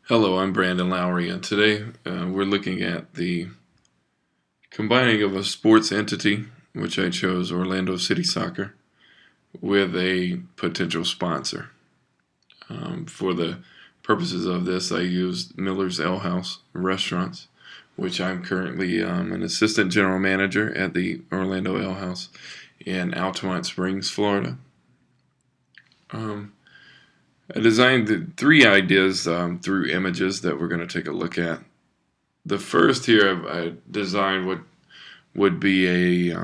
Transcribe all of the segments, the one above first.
Hello, I'm Brandon Lowery, and today we're looking at the combining of a sports entity, which I chose Orlando City Soccer, with a potential sponsor. For the purposes of this, I used Miller's Ale House Restaurants, which I'm currently an assistant general manager at the Orlando Ale House in Altamont Springs, Florida. Um, I designed the three ideas through images that we're going to take a look at. The first here I designed would be a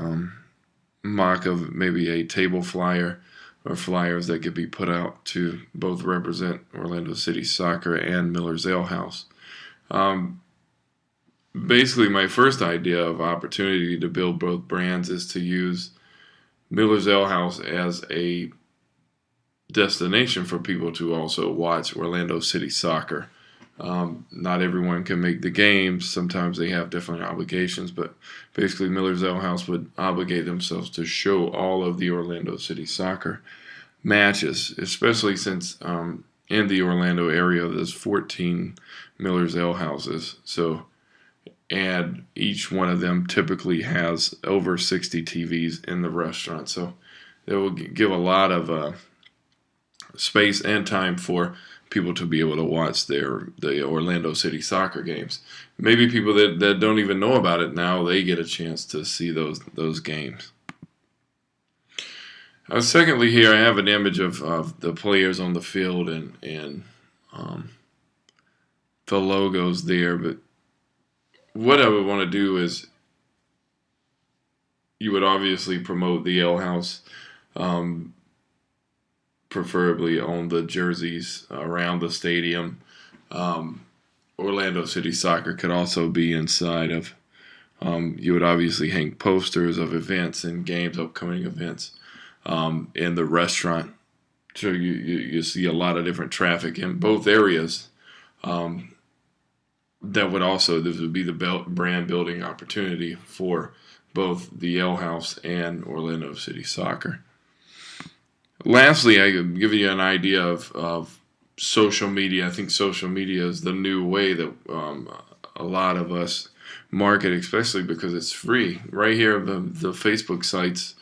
mock of maybe a table flyer or flyers that could be put out to both represent Orlando City Soccer and Miller's Ale House. Um, Basically, my first idea of opportunity to build both brands is to use Miller's Ale House as a destination for people to also watch Orlando City Soccer. Not everyone can make the games. Sometimes they have different obligations, but basically Miller's Ale House would obligate themselves to show all of the Orlando City Soccer matches, especially since in the Orlando area there's 14 Miller's Ale Houses. So, and each one of them typically has over 60 TVs in the restaurant. So it will give a lot of space and time for people to be able to watch the Orlando City Soccer games. Maybe people that don't even know about it now, they get a chance to see those games. Secondly, here I have an image of the players on the field and the logos there. But what I would want to do is you would obviously promote the Ale House. Preferably on the jerseys around the stadium. Orlando City Soccer could also be inside of. You would obviously hang posters of events and games, upcoming events, in the restaurant. So you see a lot of different traffic in both areas. That would also, this would be the brand building opportunity for both the Ale House and Orlando City Soccer. Lastly, I could give you an idea of social media. I think social media is the new way that a lot of us market, especially because it's free. Right here, the Facebook sites,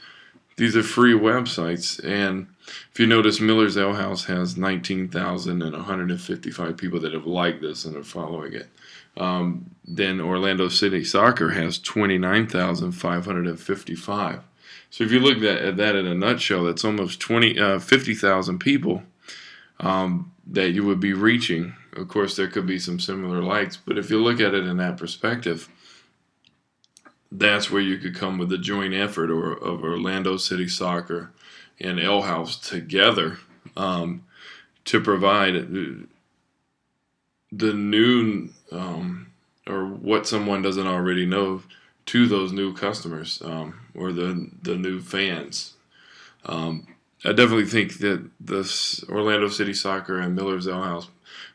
these are free websites. And if you notice, Miller's Ale House has 19,155 people that have liked this and are following it. Then Orlando City Soccer has 29,555. So if you look at that in a nutshell, that's almost 50,000 people that you would be reaching. Of course, there could be some similar likes, but if you look at it in that perspective, that's where you could come with the joint effort of Orlando City Soccer and Ale House together to provide the new or what someone doesn't already know to those new customers or the new fans. I definitely think that this Orlando City Soccer and Miller's Ale House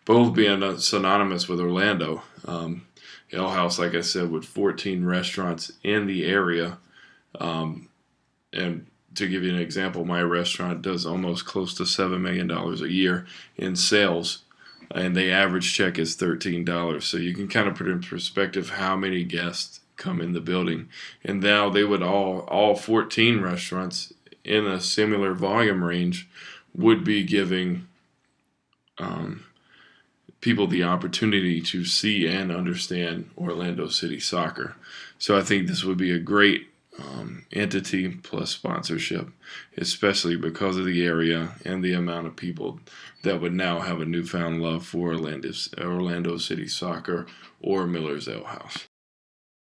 both being synonymous with Orlando. Ale House, like I said, with 14 restaurants in the area. And to give you an example, my restaurant does almost close to $7 million a year in sales. And the average check is $13. So you can kind of put in perspective how many guests come in the building. And now they would all 14 restaurants in a similar volume range would be giving people the opportunity to see and understand Orlando City Soccer. So I think this would be a great entity plus sponsorship, especially because of the area and the amount of people that would now have a newfound love for Orlando City Soccer or Miller's Ale House.